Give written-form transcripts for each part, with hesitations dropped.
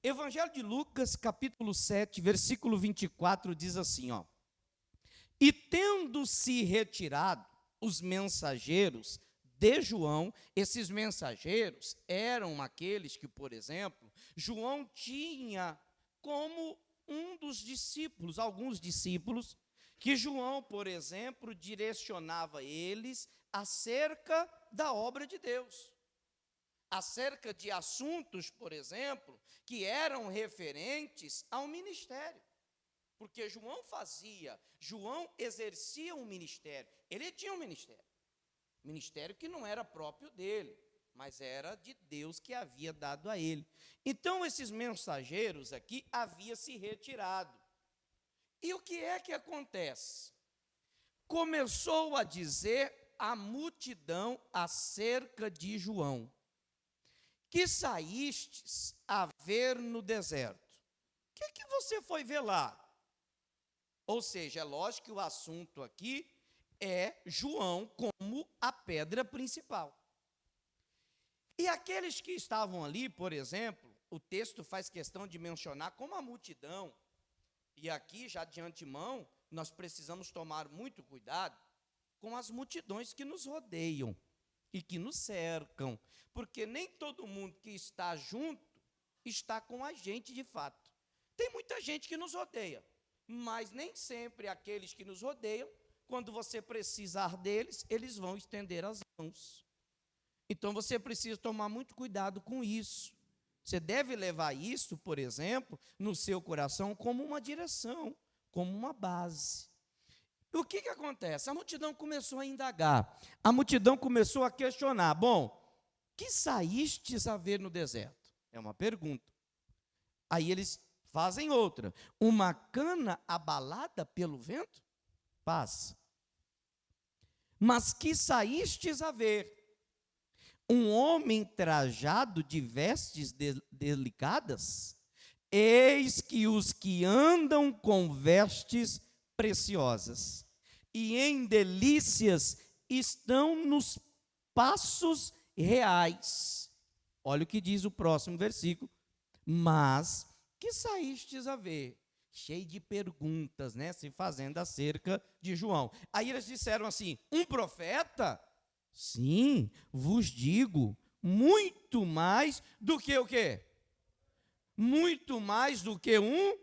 Evangelho de Lucas, capítulo 7, versículo 24, diz assim, ó: E tendo se retirado os mensageiros de João, esses mensageiros eram aqueles que, por exemplo, João tinha como um dos discípulos, alguns discípulos, que João, por exemplo, direcionava eles acerca da obra de Deus, acerca de assuntos, por exemplo, que eram referentes ao ministério. Porque João exercia um ministério, ele tinha um ministério que não era próprio dele, mas era de Deus que havia dado a ele. Então, esses mensageiros aqui haviam se retirado. E o que é que acontece? Começou a dizer a multidão acerca de João: que saístes a ver no deserto. O que você foi ver lá? Ou seja, é lógico que o assunto aqui é João como a pedra principal. E aqueles que estavam ali, por exemplo, o texto faz questão de mencionar como a multidão, e aqui já de antemão, nós precisamos tomar muito cuidado com as multidões que nos rodeiam e que nos cercam, porque nem todo mundo que está junto está com a gente de fato. Tem muita gente que nos rodeia, mas nem sempre aqueles que nos rodeiam, quando você precisar deles, eles vão estender as mãos. Então você precisa tomar muito cuidado com isso. Você deve levar isso, por exemplo, no seu coração como uma direção, como uma base. O que acontece? A multidão começou a indagar, a multidão começou a questionar: bom, que saístes a ver no deserto? É uma pergunta. Aí eles fazem outra: uma cana abalada pelo vento? Passa. Mas que saístes a ver? Um homem trajado de vestes delicadas? Eis que os que andam com vestes preciosas e em delícias estão nos passos reais. Olha o que diz o próximo versículo: mas que saístes a ver? Cheio de perguntas, né, se fazendo acerca de João. Aí eles disseram assim: um profeta? Sim, vos digo, muito mais do que o quê? Muito mais do que um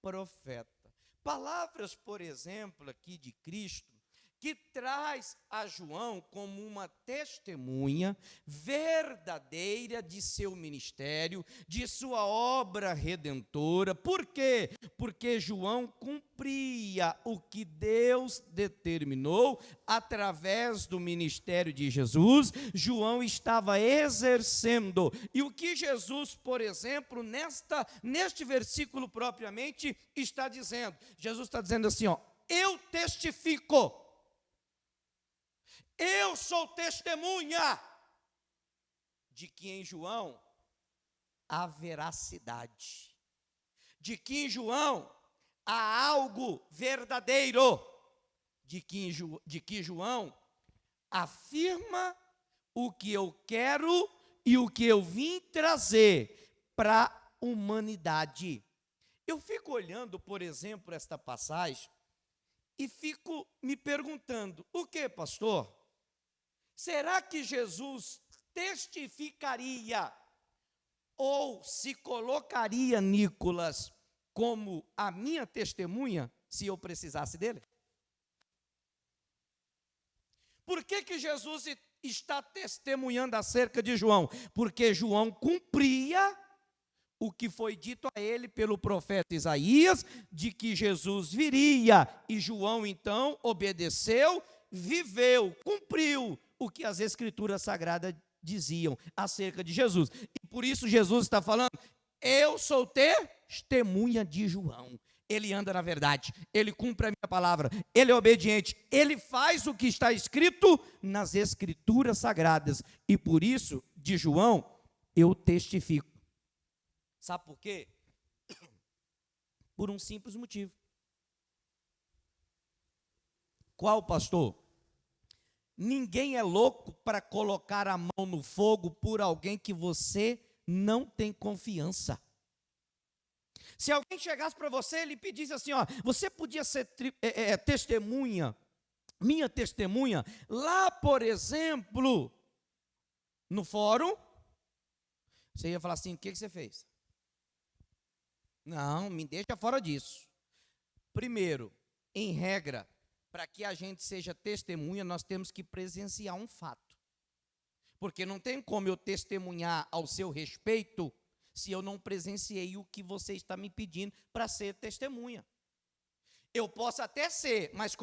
profeta. Palavras, por exemplo, aqui de Cristo, que traz a João como uma testemunha verdadeira de seu ministério, de sua obra redentora. Por quê? Porque João cumpria o que Deus determinou através do ministério de Jesus. João estava exercendo. E o que Jesus, por exemplo, neste versículo propriamente está dizendo? Jesus está dizendo assim, ó: eu testifico. Eu sou testemunha de que em João há veracidade, de que em João há algo verdadeiro, de que João afirma o que eu quero e o que eu vim trazer para a humanidade. Eu fico olhando, por exemplo, esta passagem e fico me perguntando: o que, pastor? Será que Jesus testificaria ou se colocaria, Nicolas, como a minha testemunha, se eu precisasse dele? Por que Jesus está testemunhando acerca de João? Porque João cumpria o que foi dito a ele pelo profeta Isaías, de que Jesus viria, e João então obedeceu, viveu, cumpriu o que as Escrituras Sagradas diziam acerca de Jesus. E por isso Jesus está falando: eu sou testemunha de João. Ele anda na verdade, ele cumpre a minha palavra, ele é obediente, ele faz o que está escrito nas Escrituras Sagradas. E por isso, de João, eu testifico. Sabe por quê? Por um simples motivo. Qual, pastor? Ninguém é louco para colocar a mão no fogo por alguém que você não tem confiança. Se alguém chegasse para você e lhe pedisse assim, ó, você podia ser testemunha, minha testemunha, lá, por exemplo, no fórum, você ia falar assim, o que você fez? Não, me deixa fora disso. Primeiro, em regra, para que a gente seja testemunha, nós temos que presenciar um fato. Porque não tem como eu testemunhar ao seu respeito se eu não presenciei o que você está me pedindo para ser testemunha. Eu posso até ser, mas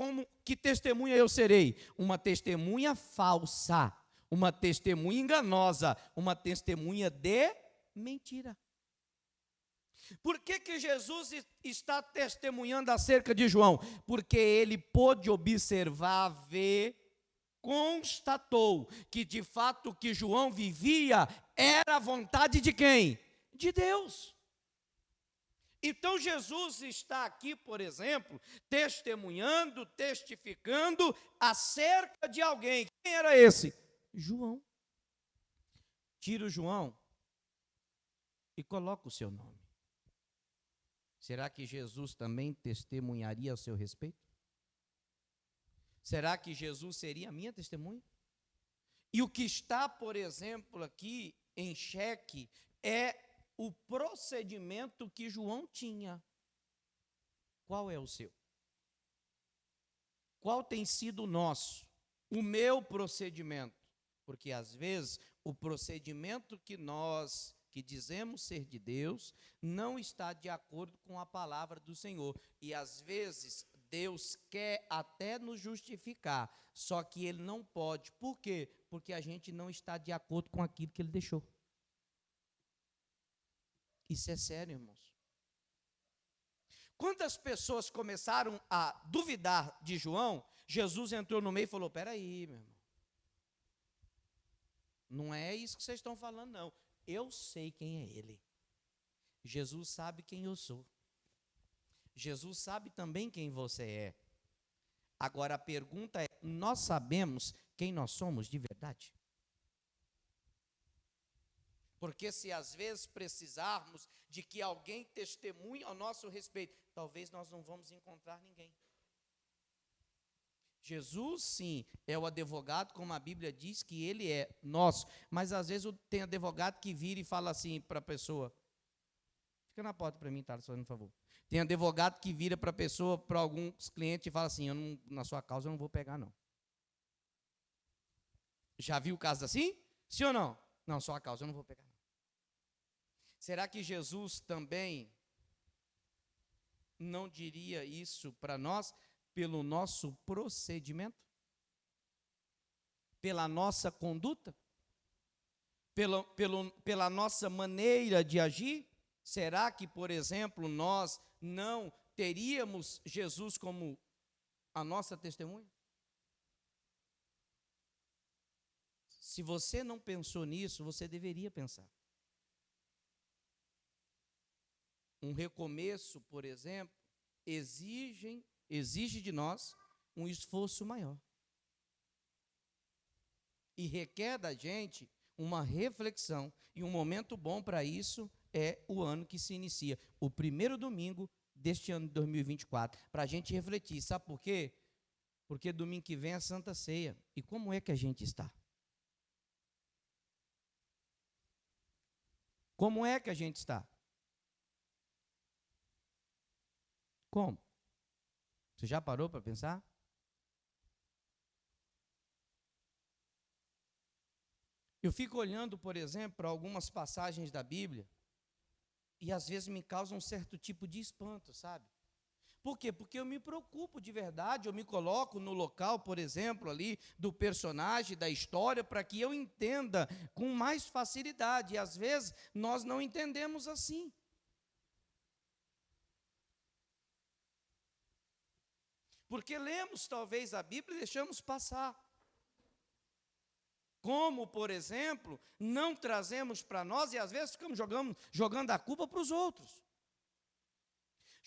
que testemunha eu serei? Uma testemunha falsa, uma testemunha enganosa, uma testemunha de mentira. Por que Jesus está testemunhando acerca de João? Porque ele pôde observar, ver, constatou que de fato o que João vivia era a vontade de quem? De Deus. Então Jesus está aqui, por exemplo, testemunhando, testificando acerca de alguém. Quem era esse? João. Tira o João e coloca o seu nome. Será que Jesus também testemunharia a seu respeito? Será que Jesus seria a minha testemunha? E o que está, por exemplo, aqui em xeque é o procedimento que João tinha. Qual é o seu? Qual tem sido o nosso? O meu procedimento. Porque às vezes o procedimento que nós que dizemos ser de Deus não está de acordo com a palavra do Senhor. E às vezes Deus quer até nos justificar, só que Ele não pode. Por quê? Porque a gente não está de acordo com aquilo que Ele deixou. Isso é sério, irmãos. Quantas pessoas começaram a duvidar de João, Jesus entrou no meio e falou, peraí, meu irmão, não é isso que vocês estão falando, não. Eu sei quem é Ele. Jesus sabe quem eu sou. Jesus sabe também quem você é. Agora a pergunta é, nós sabemos quem nós somos de verdade? Porque se às vezes precisarmos de que alguém testemunhe ao nosso respeito, talvez nós não vamos encontrar ninguém. Jesus, sim, é o advogado, como a Bíblia diz que ele é nosso. Mas às vezes tem advogado que vira e fala assim para a pessoa, fica na porta para mim, tá, fazendo um favor. Tem advogado que vira para a pessoa, para alguns clientes e fala assim, na sua causa eu não vou pegar não. Já viu casos assim? Sim ou não? Não, sua causa eu não vou pegar não. Será que Jesus também não diria isso para nós? Pelo nosso procedimento? Pela nossa conduta? Pela nossa maneira de agir? Será que, por exemplo, nós não teríamos Jesus como a nossa testemunha? Se você não pensou nisso, você deveria pensar. Um recomeço, por exemplo, exige de nós um esforço maior. E requer da gente uma reflexão. E um momento bom para isso é o ano que se inicia. O primeiro domingo deste ano de 2024. Para a gente refletir. Sabe por quê? Porque domingo que vem é a Santa Ceia. E como é que a gente está? Como é que a gente está? Como? Você já parou para pensar? Eu fico olhando, por exemplo, para algumas passagens da Bíblia e às vezes me causa um certo tipo de espanto, sabe? Por quê? Porque eu me preocupo de verdade, eu me coloco no local, por exemplo, ali do personagem, da história, para que eu entenda com mais facilidade. E às vezes nós não entendemos assim. Porque lemos talvez a Bíblia e deixamos passar. Como, por exemplo, não trazemos para nós e às vezes ficamos jogando a culpa para os outros.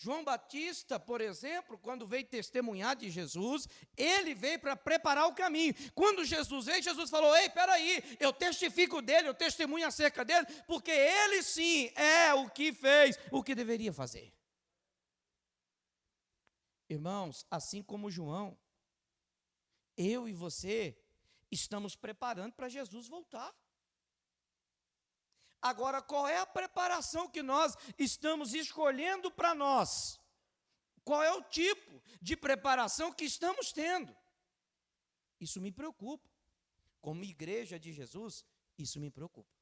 João Batista, por exemplo, quando veio testemunhar de Jesus, ele veio para preparar o caminho. Quando Jesus veio, Jesus falou: ei, peraí, eu testifico dele, eu testemunho acerca dele, porque ele sim é o que fez o que deveria fazer. Irmãos, assim como João, eu e você estamos preparando para Jesus voltar. Agora, qual é a preparação que nós estamos escolhendo para nós? Qual é o tipo de preparação que estamos tendo? Isso me preocupa. Como igreja de Jesus, isso me preocupa.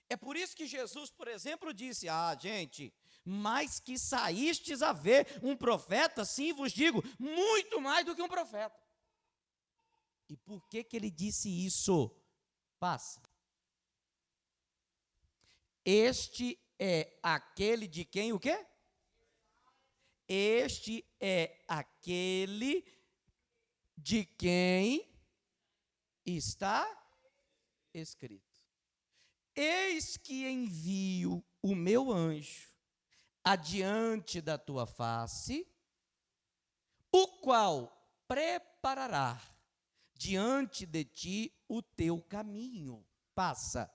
É por isso que Jesus, por exemplo, disse: gente, mais que saístes a ver um profeta, sim vos digo, muito mais do que um profeta. E por que ele disse isso? Passa. Este é aquele de quem o quê? Este é aquele de quem está escrito: eis que envio o meu anjo adiante da tua face, o qual preparará diante de ti o teu caminho. Passa.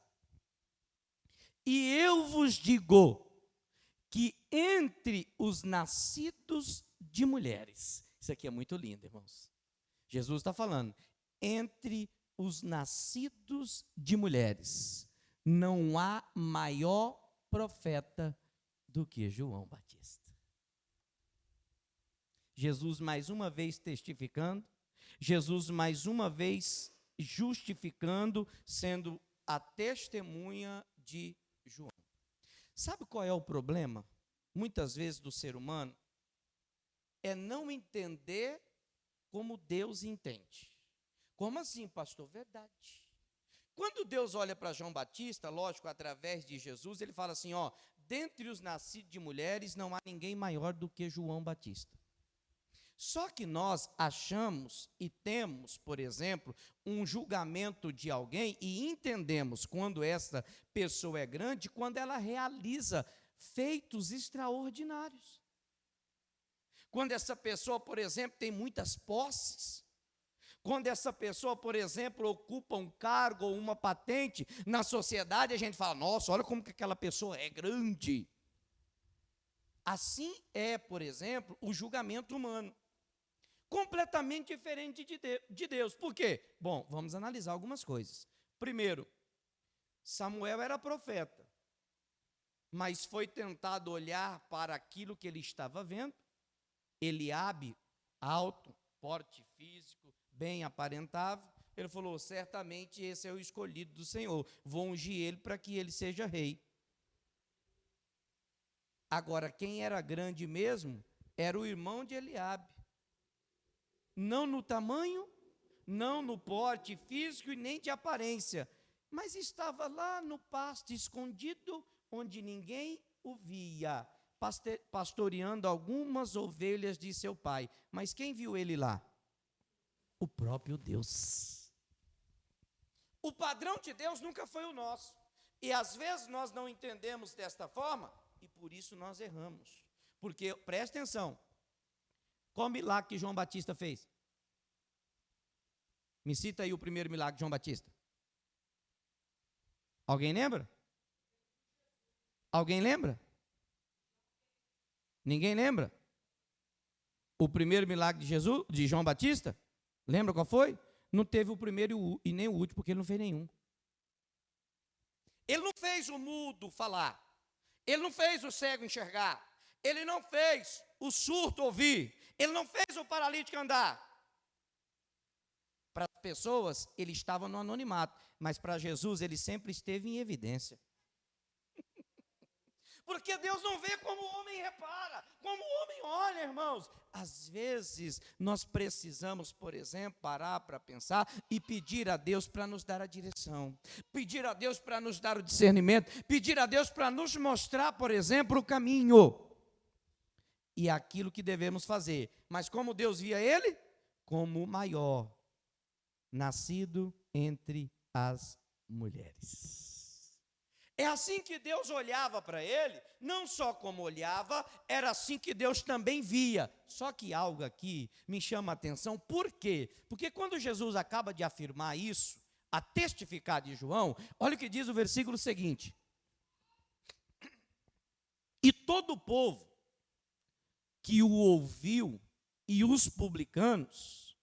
E eu vos digo que entre os nascidos de mulheres, isso aqui é muito lindo, irmãos. Jesus está falando, entre os nascidos de mulheres, não há maior profeta do que João Batista. Jesus mais uma vez testificando, Jesus mais uma vez justificando, sendo a testemunha de João. Sabe qual é o problema, muitas vezes, do ser humano? É não entender como Deus entende. Como assim, pastor? Verdade. Quando Deus olha para João Batista, lógico, através de Jesus, ele fala assim: dentre os nascidos de mulheres não há ninguém maior do que João Batista. Só que nós achamos e temos, por exemplo, um julgamento de alguém e entendemos quando essa pessoa é grande, quando ela realiza feitos extraordinários. Quando essa pessoa, por exemplo, tem muitas posses. Quando essa pessoa, por exemplo, ocupa um cargo ou uma patente na sociedade, a gente fala: nossa, olha como que aquela pessoa é grande. Assim é, por exemplo, o julgamento humano. Completamente diferente de Deus. Por quê? Bom, vamos analisar algumas coisas. Primeiro, Samuel era profeta, mas foi tentado olhar para aquilo que ele estava vendo. Eliabe, alto, porte físico, bem aparentável, ele falou: certamente esse é o escolhido do Senhor, vou ungir ele para que ele seja rei. Agora, quem era grande mesmo era o irmão de Eliabe. Não no tamanho, não no porte físico e nem de aparência, mas estava lá no pasto escondido, onde ninguém o via, pastoreando algumas ovelhas de seu pai. Mas quem viu ele lá? O próprio Deus. O padrão de Deus nunca foi o nosso, e às vezes nós não entendemos desta forma, e por isso nós erramos. Porque, presta atenção, qual milagre que João Batista fez? Me cita aí o primeiro milagre de João Batista. Alguém lembra? Alguém lembra? Ninguém lembra? O primeiro milagre de João Batista? Lembra qual foi? Não teve o primeiro e nem o último, porque ele não fez nenhum. Ele não fez o mudo falar. Ele não fez o cego enxergar. Ele não fez o surdo ouvir. Ele não fez o paralítico andar. Para as pessoas, ele estava no anonimato, mas para Jesus, ele sempre esteve em evidência. Porque Deus não vê como o homem repara, como o homem olha, irmãos. Às vezes, nós precisamos, por exemplo, parar para pensar e pedir a Deus para nos dar a direção, pedir a Deus para nos dar o discernimento, pedir a Deus para nos mostrar, por exemplo, o caminho e aquilo que devemos fazer. Mas como Deus via ele? Como o maior, nascido entre as mulheres. É assim que Deus olhava para ele, não só como olhava, era assim que Deus também via. Só que algo aqui me chama a atenção, por quê? Porque quando Jesus acaba de afirmar isso, a testificar de João, olha o que diz o versículo seguinte: e todo o povo que o ouviu e os publicanos,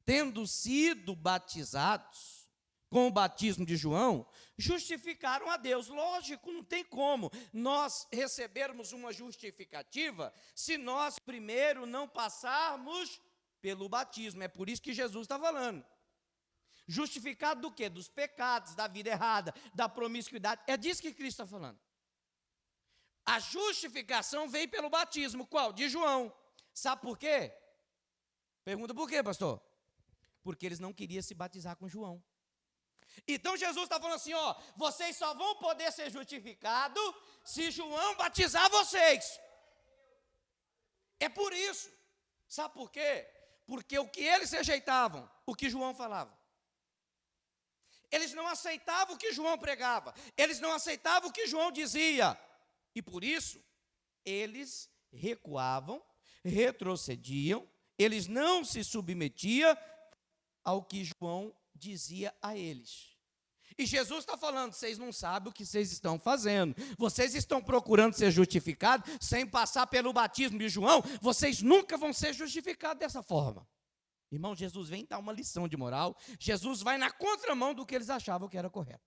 tendo sido batizados com o batismo de João, justificaram a Deus. Lógico, não tem como nós recebermos uma justificativa se nós primeiro não passarmos pelo batismo. É por isso que Jesus está falando. Justificado do quê? Dos pecados, da vida errada, da promiscuidade. É disso que Cristo está falando. A justificação veio pelo batismo. Qual? De João. Sabe por quê? Pergunta por quê, pastor? Porque eles não queriam se batizar com João. Então Jesus está falando assim, ó, vocês só vão poder ser justificados se João batizar vocês. É por isso. Sabe por quê? Porque o que eles rejeitavam, o que João falava. Eles não aceitavam o que João pregava. Eles não aceitavam o que João dizia. E por isso, eles recuavam, retrocediam, eles não se submetiam ao que João dizia a eles. E Jesus está falando, vocês não sabem o que vocês estão fazendo. Vocês estão procurando ser justificados sem passar pelo batismo de João. Vocês nunca vão ser justificados dessa forma. Irmão, Jesus vem dar uma lição de moral. Jesus vai na contramão do que eles achavam que era correto.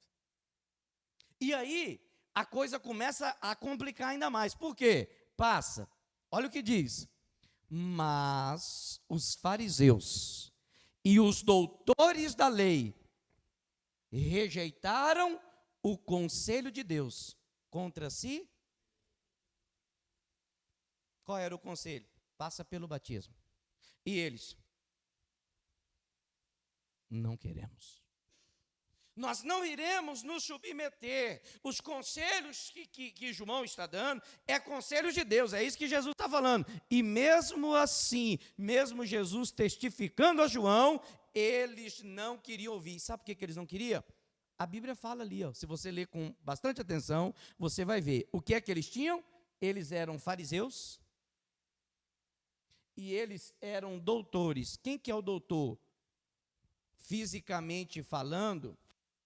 E aí, a coisa começa a complicar ainda mais. Por quê? Passa. Olha o que diz. Mas os fariseus e os doutores da lei rejeitaram o conselho de Deus contra si. Qual era o conselho? Passa pelo batismo. E eles? Não queremos. Nós não iremos nos submeter. Os conselhos que João está dando é conselhos de Deus, é isso que Jesus está falando. E mesmo assim, mesmo Jesus testificando a João, eles não queriam ouvir. Sabe por que eles não queriam? A Bíblia fala ali, ó, se você ler com bastante atenção, você vai ver. O que é que eles tinham? Eles eram fariseus e eles eram doutores. Quem que é o doutor? Fisicamente falando,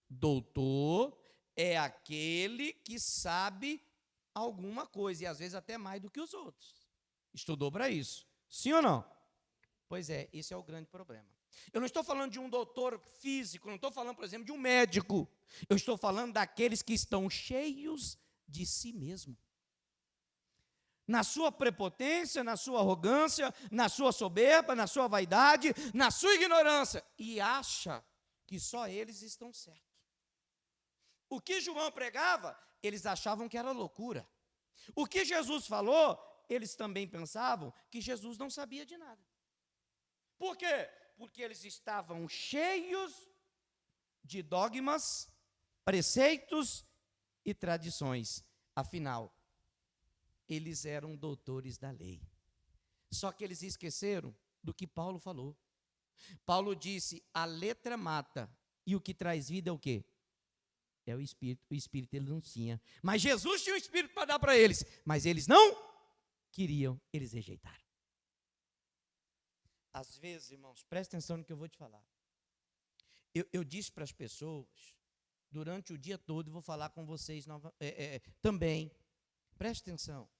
doutor é aquele que sabe alguma coisa, e às vezes até mais do que os outros. Estudou para isso. Sim ou não? Pois é, esse é o grande problema. Eu não estou falando de um doutor físico, não estou falando, por exemplo, de um médico. Eu estou falando daqueles que estão cheios de si mesmo. Na sua prepotência, na sua arrogância, na sua soberba, na sua vaidade, na sua ignorância. E acha que só eles estão certos. O que João pregava, eles achavam que era loucura. O que Jesus falou, eles também pensavam que Jesus não sabia de nada. Por quê? Porque eles estavam cheios de dogmas, preceitos e tradições. Afinal, eles eram doutores da lei. Só que eles esqueceram do que Paulo falou. Paulo disse, a letra mata, e o que traz vida é o quê? É o Espírito ele não tinha. Mas Jesus tinha o Espírito para dar para eles, mas eles não queriam, eles rejeitaram. Às vezes, irmãos, presta atenção no que eu vou te falar. Eu disse para as pessoas, durante o dia todo, e vou falar com vocês também, presta atenção.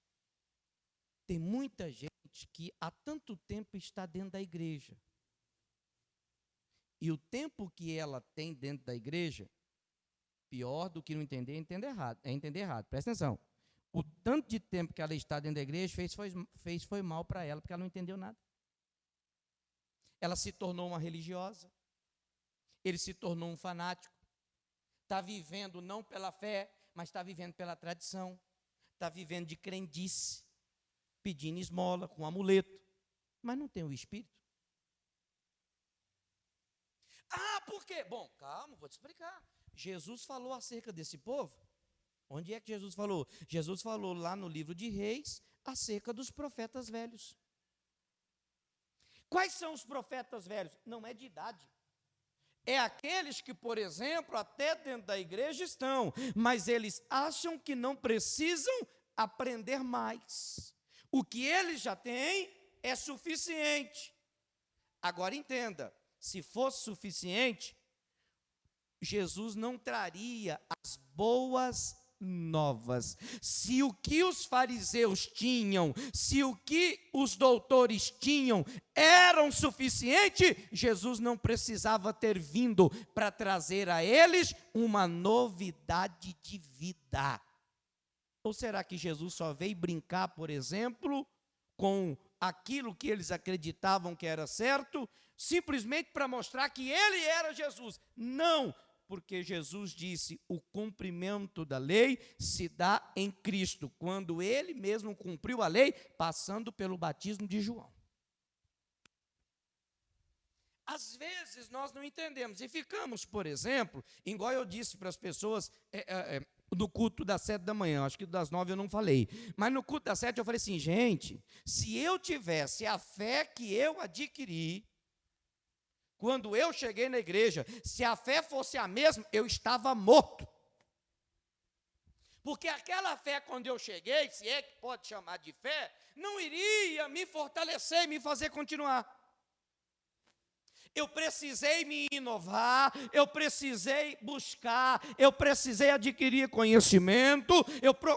Tem muita gente que há tanto tempo está dentro da igreja. E o tempo que ela tem dentro da igreja, pior do que não entender, é entender errado. Presta atenção. O tanto de tempo que ela está dentro da igreja foi mal para ela, porque ela não entendeu nada. Ela se tornou uma religiosa. Ele se tornou um fanático. Está vivendo não pela fé, mas está vivendo pela tradição. Está vivendo de crendice, pedindo esmola com amuleto, mas não tem o Espírito. Ah, por quê? Bom, calma, vou te explicar. Jesus falou acerca desse povo. Onde é que Jesus falou? Jesus falou lá no livro de Reis, acerca dos profetas velhos. Quais são os profetas velhos? Não é de idade. É aqueles que, por exemplo, até dentro da igreja estão, mas eles acham que não precisam aprender mais. O que eles já têm é suficiente. Agora entenda, se fosse suficiente, Jesus não traria as boas novas. Se o que os fariseus tinham, se o que os doutores tinham eram suficiente, Jesus não precisava ter vindo para trazer a eles uma novidade de vida. Ou será que Jesus só veio brincar, por exemplo, com aquilo que eles acreditavam que era certo, simplesmente para mostrar que ele era Jesus? Não, porque Jesus disse: o cumprimento da lei se dá em Cristo, quando ele mesmo cumpriu a lei, passando pelo batismo de João. Às vezes nós não entendemos e ficamos, por exemplo, igual eu disse para as pessoas no culto das 7 da manhã, acho que das 9 eu não falei, mas no culto das 7 eu falei assim: gente, se eu tivesse a fé que eu adquiri quando eu cheguei na igreja, se a fé fosse a mesma, eu estava morto. Porque aquela fé, quando eu cheguei, se é que pode chamar de fé, não iria me fortalecer e me fazer continuar. Eu precisei me inovar, eu precisei buscar, eu precisei adquirir conhecimento,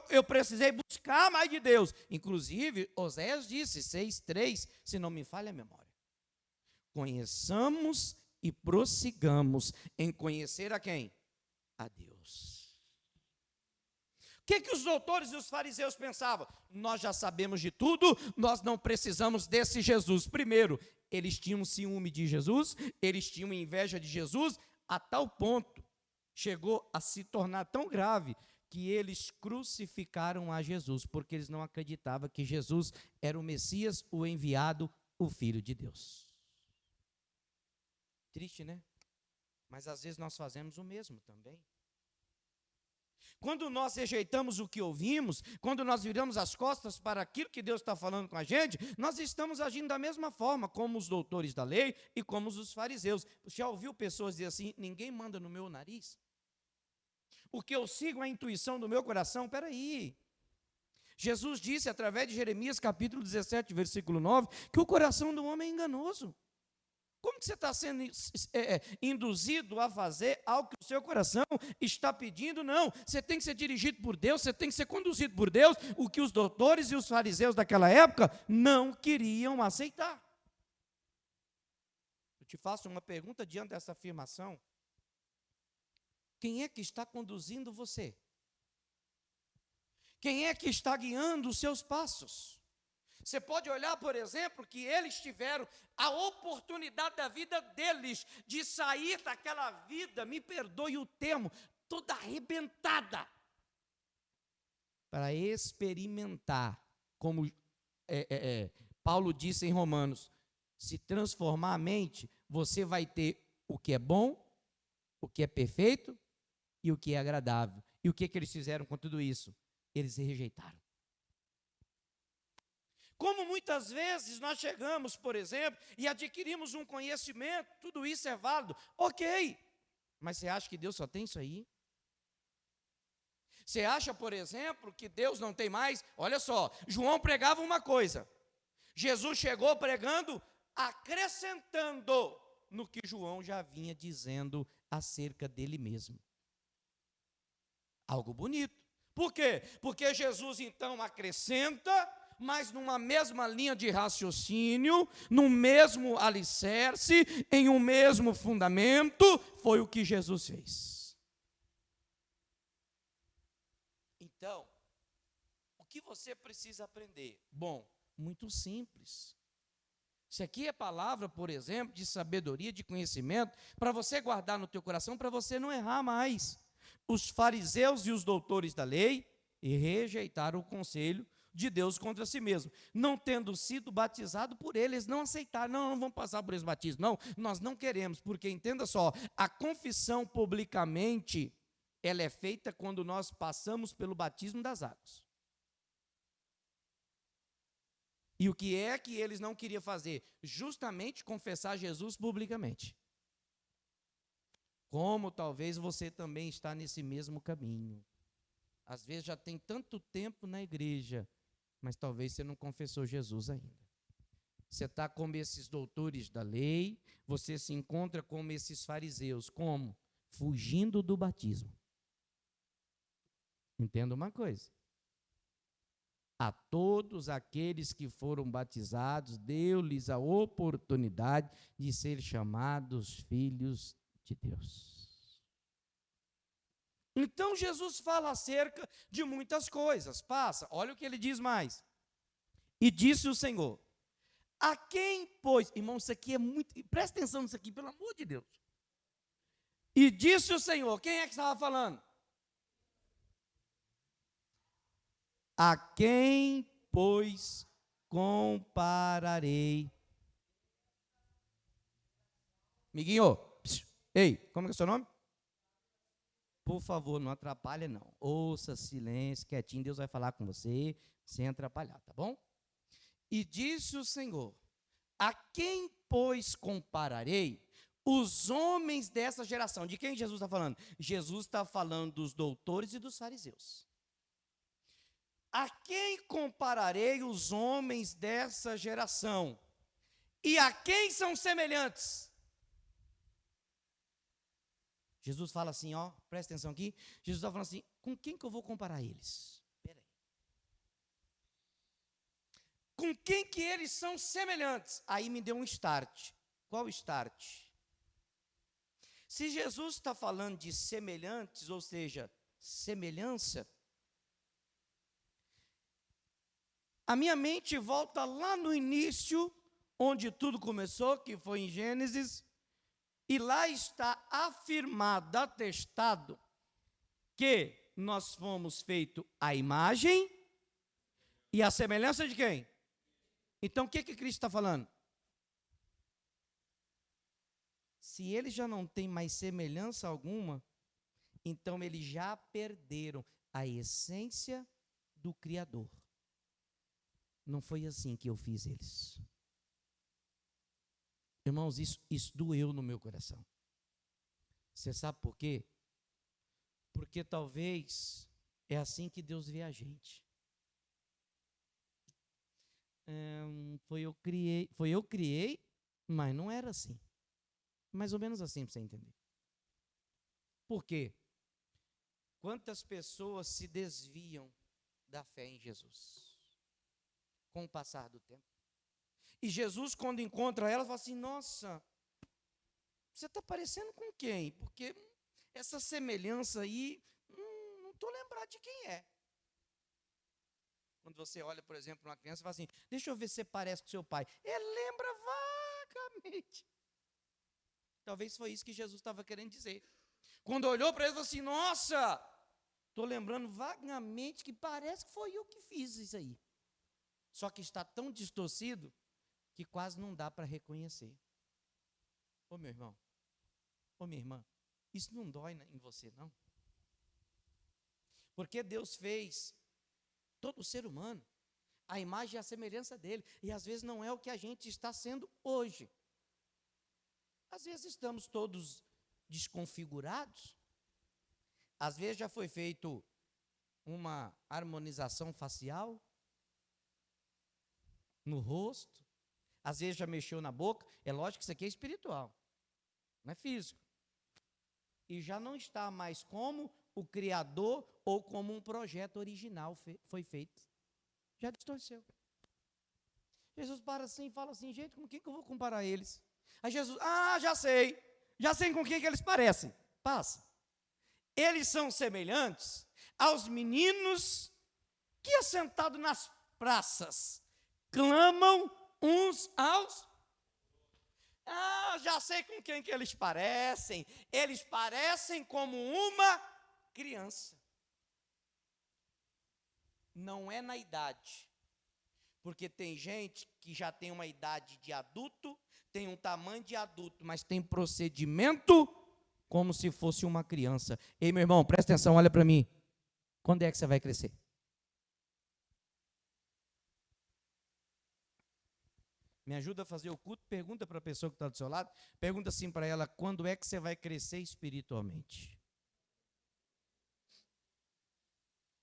eu precisei buscar mais de Deus. Inclusive, Oséias disse, 6:3, se não me falha a memória: conheçamos e prossigamos em conhecer a quem? A Deus. O que os doutores e os fariseus pensavam? Nós já sabemos de tudo, nós não precisamos desse Jesus. Primeiro, eles tinham ciúme de Jesus, eles tinham inveja de Jesus, a tal ponto, chegou a se tornar tão grave, que eles crucificaram a Jesus, porque eles não acreditavam que Jesus era o Messias, o enviado, o Filho de Deus. Triste, né? Mas às vezes nós fazemos o mesmo também. Quando nós rejeitamos o que ouvimos, quando nós viramos as costas para aquilo que Deus está falando com a gente, nós estamos agindo da mesma forma, como os doutores da lei e como os fariseus. Você já ouviu pessoas dizer assim: ninguém manda no meu nariz? O que eu sigo é a intuição do meu coração? Espera aí. Jesus disse, através de Jeremias, capítulo 17, versículo 9, que o coração do homem é enganoso. Como que você está sendo induzido a fazer algo que o seu coração está pedindo? Não, você tem que ser dirigido por Deus, você tem que ser conduzido por Deus, o que os doutores e os fariseus daquela época não queriam aceitar. Eu te faço uma pergunta diante dessa afirmação: quem é que está conduzindo você? Quem é que está guiando os seus passos? Você pode olhar, por exemplo, que eles tiveram a oportunidade da vida deles de sair daquela vida, me perdoe o termo, toda arrebentada, para experimentar, como Paulo disse em Romanos: se transformar a mente, você vai ter o que é bom, o que é perfeito e o que é agradável. E o que eles fizeram com tudo isso? Eles rejeitaram. Como muitas vezes nós chegamos, por exemplo, e adquirimos um conhecimento, tudo isso é válido, ok, mas você acha que Deus só tem isso aí? Você acha, por exemplo, que Deus não tem mais? Olha só, João pregava uma coisa, Jesus chegou pregando, acrescentando no que João já vinha dizendo acerca dele mesmo. Algo bonito. Por quê? Porque Jesus então acrescenta, mas numa mesma linha de raciocínio, no mesmo alicerce, em um mesmo fundamento, foi o que Jesus fez. Então, o que você precisa aprender? Bom, muito simples. Isso aqui é palavra, por exemplo, de sabedoria, de conhecimento, para você guardar no teu coração, para você não errar mais. Os fariseus e os doutores da lei rejeitaram o conselho de Deus contra si mesmo, não tendo sido batizado por eles, não aceitaram, não vamos passar por esse batismo, não, nós não queremos, porque entenda só, a confissão publicamente, ela é feita quando nós passamos pelo batismo das águas. E o que é que eles não queriam fazer? Justamente confessar Jesus publicamente. Como talvez você também está nesse mesmo caminho. Às vezes já tem tanto tempo na igreja, mas talvez você não confessou Jesus ainda. Você está como esses doutores da lei, você se encontra como esses fariseus. Como? Fugindo do batismo. Entenda uma coisa. A todos aqueles que foram batizados, deu-lhes a oportunidade de ser chamados filhos de Deus. Então Jesus fala acerca de muitas coisas. Passa, olha o que ele diz mais. E disse o Senhor: a quem, pois, irmão, isso aqui é muito, presta atenção nisso aqui, pelo amor de Deus. E disse o Senhor, quem é que estava falando? A quem, pois, compararei? Amiguinho, ei, como é o seu nome? Por favor, não atrapalha não. Ouça, silêncio, quietinho, Deus vai falar com você, sem atrapalhar, tá bom? E disse o Senhor: a quem, pois, compararei os homens dessa geração? De quem Jesus está falando? Jesus está falando dos doutores e dos fariseus. A quem compararei os homens dessa geração? E a quem são semelhantes? Jesus fala assim, ó, presta atenção aqui. Jesus está falando assim, com quem que eu vou comparar eles? Espera aí. Com quem que eles são semelhantes? Aí me deu um start. Qual start? Se Jesus está falando de semelhantes, ou seja, semelhança, a minha mente volta lá no início, onde tudo começou, que foi em Gênesis, e lá está afirmado, atestado, que nós fomos feitos à imagem e à semelhança de quem? Então, o que Cristo está falando? Se eles já não têm mais semelhança alguma, então eles já perderam a essência do Criador. Não foi assim que eu fiz eles. Irmãos, isso doeu no meu coração. Você sabe por quê? Porque talvez é assim que Deus vê a gente. Foi eu criei, mas não era assim. Mais ou menos assim para você entender. Por quê? Quantas pessoas se desviam da fé em Jesus com o passar do tempo? E Jesus, quando encontra ela, fala assim, nossa, você está parecendo com quem? Porque essa semelhança aí, não estou lembrado de quem é. Quando você olha, por exemplo, uma criança e fala assim, deixa eu ver se você parece com seu pai. Ele lembra vagamente. Talvez foi isso que Jesus estava querendo dizer. Quando olhou para ele, falou assim, nossa, estou lembrando vagamente que parece que foi eu que fiz isso aí. Só que está tão distorcido que quase não dá para reconhecer. Ô meu irmão, ô minha irmã, isso não dói em você não? Porque Deus fez todo ser humano, a imagem e a semelhança dele, e às vezes não é o que a gente está sendo hoje. Às vezes estamos todos desconfigurados, às vezes já foi feito uma harmonização facial no rosto, às vezes já mexeu na boca, é lógico que isso aqui é espiritual, não é físico. E já não está mais como o Criador ou como um projeto original foi feito. Já distorceu. Jesus para assim e fala assim, gente, com quem que eu vou comparar eles? Aí Jesus, já sei com quem que eles parecem. Passa. Eles são semelhantes aos meninos que, assentados nas praças, clamam uns aos... já sei com quem que eles parecem. Eles parecem como uma criança. Não é na idade. Porque tem gente que já tem uma idade de adulto, tem um tamanho de adulto, mas tem procedimento como se fosse uma criança. Ei, meu irmão, presta atenção, olha para mim. Quando é que você vai crescer? Me ajuda a fazer o culto, pergunta para a pessoa que está do seu lado, pergunta assim para ela, quando é que você vai crescer espiritualmente?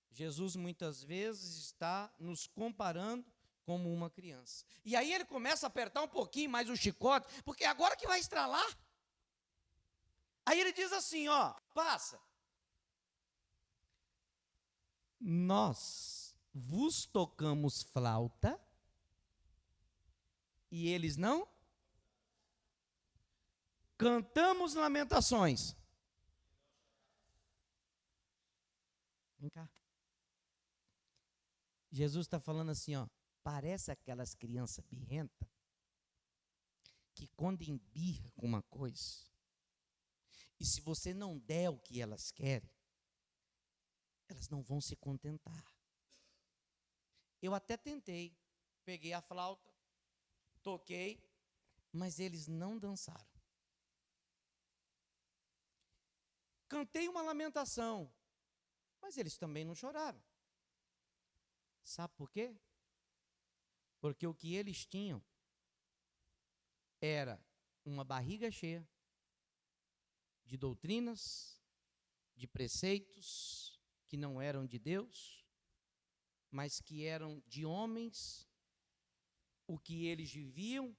Jesus muitas vezes está nos comparando como uma criança. E aí ele começa a apertar um pouquinho mais o chicote, porque agora que vai estralar. Aí ele diz assim, ó, passa. Nós vos tocamos flauta e eles não? Cantamos lamentações. Vem cá. Jesus está falando assim, ó, parece aquelas crianças birrentas que quando embirra com uma coisa, e se você não der o que elas querem, elas não vão se contentar. Eu até tentei, peguei a flauta, toquei, mas eles não dançaram. Cantei uma lamentação, mas eles também não choraram. Sabe por quê? Porque o que eles tinham era uma barriga cheia de doutrinas, de preceitos que não eram de Deus, mas que eram de homens, o que eles viviam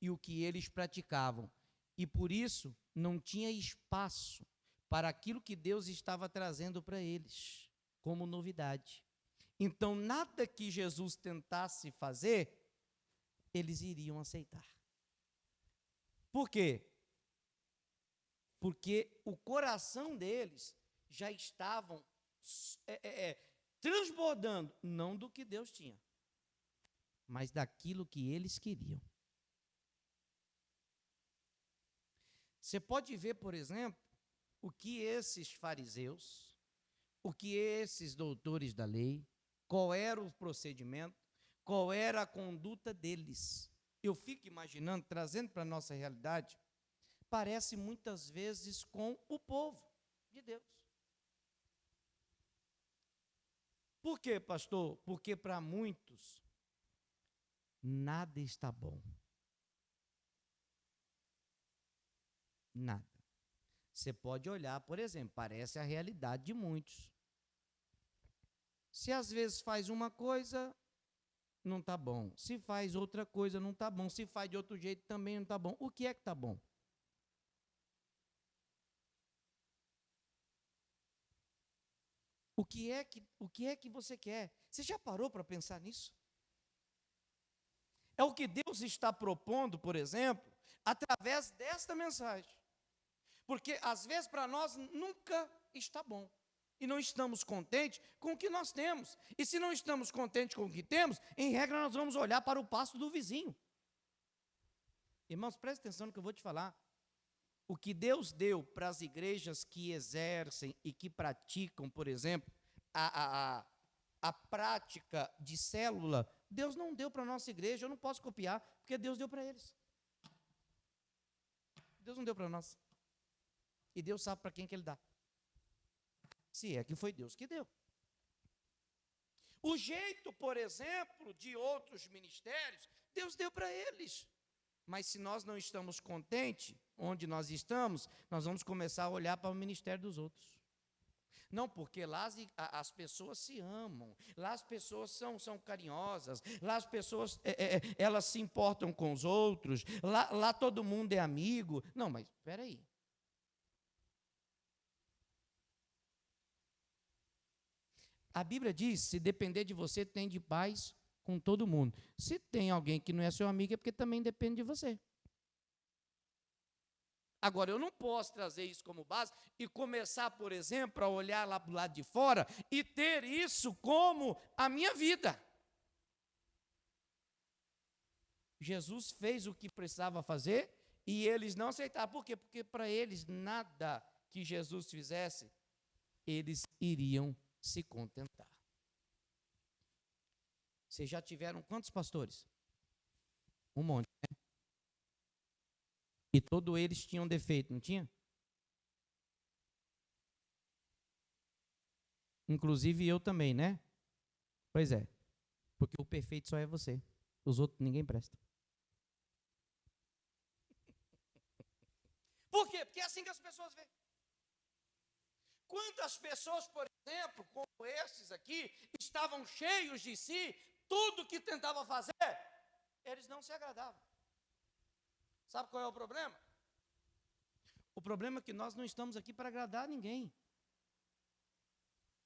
e o que eles praticavam. E por isso não tinha espaço para aquilo que Deus estava trazendo para eles, como novidade. Então, nada que Jesus tentasse fazer, eles iriam aceitar. Por quê? Porque o coração deles já estavam transbordando, não do que Deus tinha, mas daquilo que eles queriam. Você pode ver, por exemplo, o que esses fariseus, o que esses doutores da lei, qual era o procedimento, qual era a conduta deles. Eu fico imaginando, trazendo para a nossa realidade, parece muitas vezes com o povo de Deus. Por quê, pastor? Porque para muitos, nada está bom. Nada. Você pode olhar, por exemplo, parece a realidade de muitos. Se às vezes faz uma coisa, não está bom. Se faz outra coisa, não está bom. Se faz de outro jeito, também não está bom. O que é que está bom? O que é que você quer? Você já parou para pensar nisso? É o que Deus está propondo, por exemplo, através desta mensagem. Porque às vezes para nós nunca está bom. E não estamos contentes com o que nós temos. E se não estamos contentes com o que temos, em regra nós vamos olhar para o pasto do vizinho. Irmãos, preste atenção no que eu vou te falar. O que Deus deu para as igrejas que exercem e que praticam, por exemplo, a prática de célula, Deus não deu para a nossa igreja, eu não posso copiar, porque Deus deu para eles. Deus não deu para nós. E Deus sabe para quem que Ele dá. Se é que foi Deus que deu. O jeito, por exemplo, de outros ministérios, Deus deu para eles. Mas se nós não estamos contentes onde nós estamos, nós vamos começar a olhar para o ministério dos outros. Não, porque lá as pessoas se amam, lá as pessoas são carinhosas, lá as pessoas elas se importam com os outros, lá todo mundo é amigo. Não, mas espera aí. A Bíblia diz, se depender de você, tem de paz com todo mundo. Se tem alguém que não é seu amigo, é porque também depende de você. Agora, eu não posso trazer isso como base e começar, por exemplo, a olhar lá para o lado de fora e ter isso como a minha vida. Jesus fez o que precisava fazer e eles não aceitaram. Por quê? Porque para eles, nada que Jesus fizesse, eles iriam se contentar. Vocês já tiveram quantos pastores? Um monte, né? E todos eles tinham defeito, não tinha? Inclusive eu também, né? Pois é. Porque o perfeito só é você. Os outros ninguém presta. Por quê? Porque é assim que as pessoas veem. Quantas pessoas, por exemplo, como esses aqui, estavam cheios de si, tudo que tentavam fazer, eles não se agradavam. Sabe qual é o problema? O problema é que nós não estamos aqui para agradar ninguém.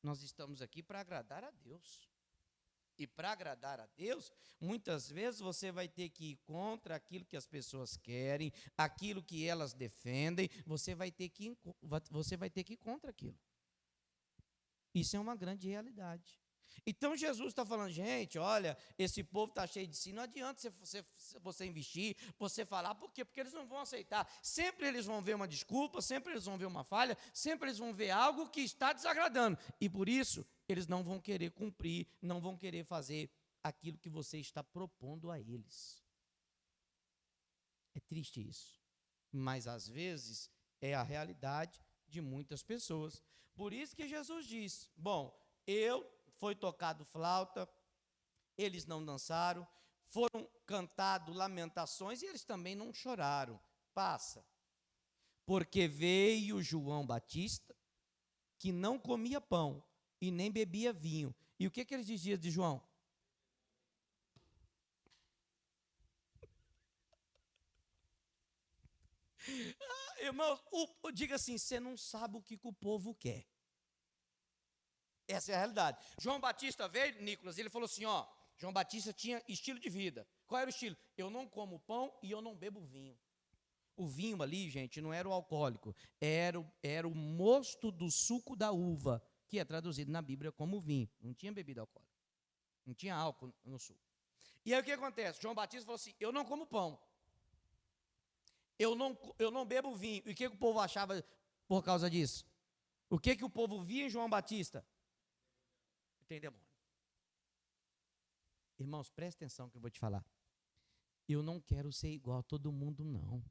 Nós estamos aqui para agradar a Deus. E para agradar a Deus, muitas vezes você vai ter que ir contra aquilo que as pessoas querem, aquilo que elas defendem, você vai ter que ir contra aquilo. Isso é uma grande realidade. Então Jesus está falando, gente, olha, esse povo está cheio de si, não adianta você investir, você falar, por quê? Porque eles não vão aceitar. Sempre eles vão ver uma desculpa, sempre eles vão ver uma falha, sempre eles vão ver algo que está desagradando. E por isso, eles não vão querer cumprir, não vão querer fazer aquilo que você está propondo a eles. É triste isso, mas às vezes é a realidade de muitas pessoas. Por isso que Jesus diz, bom, foi tocado flauta, eles não dançaram, foram cantados lamentações e eles também não choraram. Passa. Porque veio João Batista, que não comia pão e nem bebia vinho. E o que eles diziam de João? Irmãos, diga assim, você não sabe o que o povo quer. Essa é a realidade. João Batista veio, Nicolas, ele falou assim, ó, João Batista tinha estilo de vida. Qual era o estilo? Eu não como pão e eu não bebo vinho. O vinho ali, gente, não era o alcoólico, era o mosto do suco da uva, que é traduzido na Bíblia como vinho. Não tinha bebida alcoólica, não tinha álcool no suco. E aí o que acontece? João Batista falou assim, eu não como pão, eu não bebo vinho. E o que o povo achava por causa disso? O que o povo via em João Batista? Tem demônio. Irmãos, presta atenção que eu vou te falar. Eu não quero ser igual a todo mundo, não.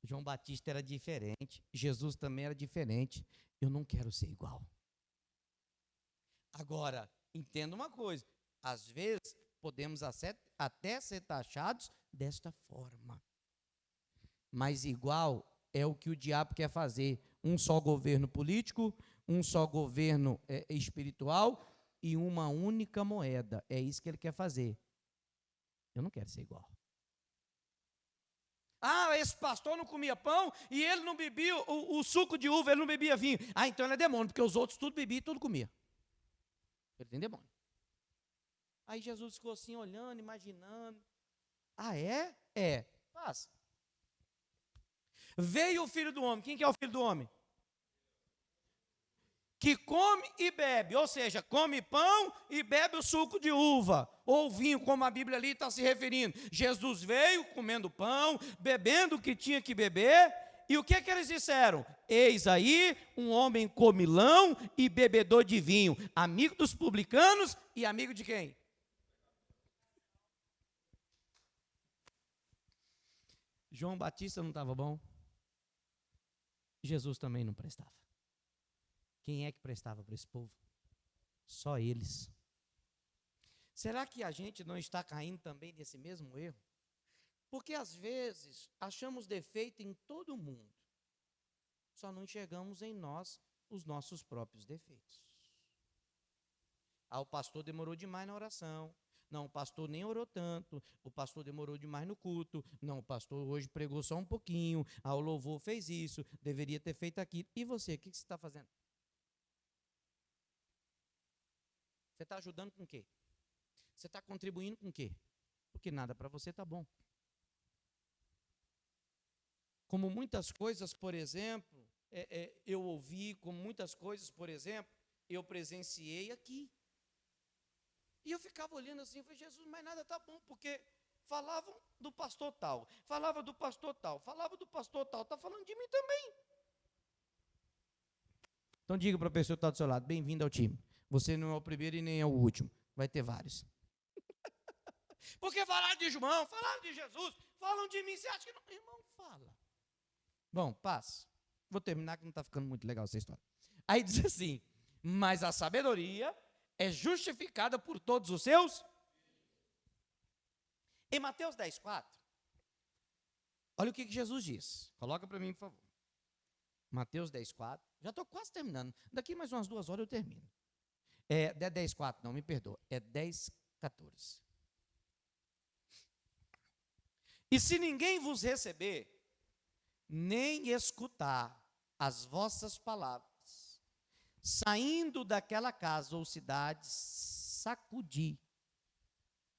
João Batista era diferente, Jesus também era diferente. Eu não quero ser igual. Agora, entenda uma coisa, às vezes podemos até ser taxados desta forma. Mas igual é o que o diabo quer fazer. Um só governo político, um só governo espiritual e uma única moeda. É isso que ele quer fazer. Eu não quero ser igual. Ah, esse pastor não comia pão e ele não bebia o suco de uva, ele não bebia vinho. Ah, então ele é demônio, porque os outros tudo bebiam e tudo comia. Ele tem demônio. Aí Jesus ficou assim, olhando, imaginando. Ah, é? É. Passa. Veio o Filho do Homem. Quem que é o Filho do Homem? Que come e bebe, ou seja, come pão e bebe o suco de uva, ou vinho, como a Bíblia ali está se referindo. Jesus veio comendo pão, bebendo o que tinha que beber, e o que eles disseram? Eis aí um homem comilão e bebedor de vinho, amigo dos publicanos e amigo de quem? João Batista não estava bom? Jesus também não prestava. Quem é que prestava para esse povo? Só eles. Será que a gente não está caindo também nesse mesmo erro? Porque às vezes achamos defeito em todo mundo, só não enxergamos em nós os nossos próprios defeitos. Ah, o pastor demorou demais na oração. Não, o pastor nem orou tanto. O pastor demorou demais no culto. Não, o pastor hoje pregou só um pouquinho. Ah, o louvor fez isso, deveria ter feito aquilo. E você, o que você está fazendo? Você está ajudando com o quê? Você está contribuindo com o quê? Porque nada para você está bom. Como muitas coisas, por exemplo, eu ouvi, como muitas coisas, por exemplo, eu presenciei aqui. E eu ficava olhando assim, falei, Jesus, mas nada está bom, porque falavam do pastor tal, falava do pastor tal, falava do pastor tal, está falando de mim também. Então diga para a pessoa que está do seu lado, bem-vindo ao time. Você não é o primeiro e nem é o último. Vai ter vários. Porque falaram de João, falaram de Jesus, falam de mim. Você acha que não? Irmão, fala. Bom, passa. Vou terminar que não está ficando muito legal essa história. Aí diz assim, mas a sabedoria é justificada por todos os seus. Em Mateus 10:4, Olha o que Jesus diz. Coloca para mim, por favor. Mateus 10:4. Já estou quase terminando. Daqui mais umas 2 horas eu termino. É 10:4, não, me perdoa. É 10:14. E se ninguém vos receber, nem escutar as vossas palavras, saindo daquela casa ou cidade, sacudi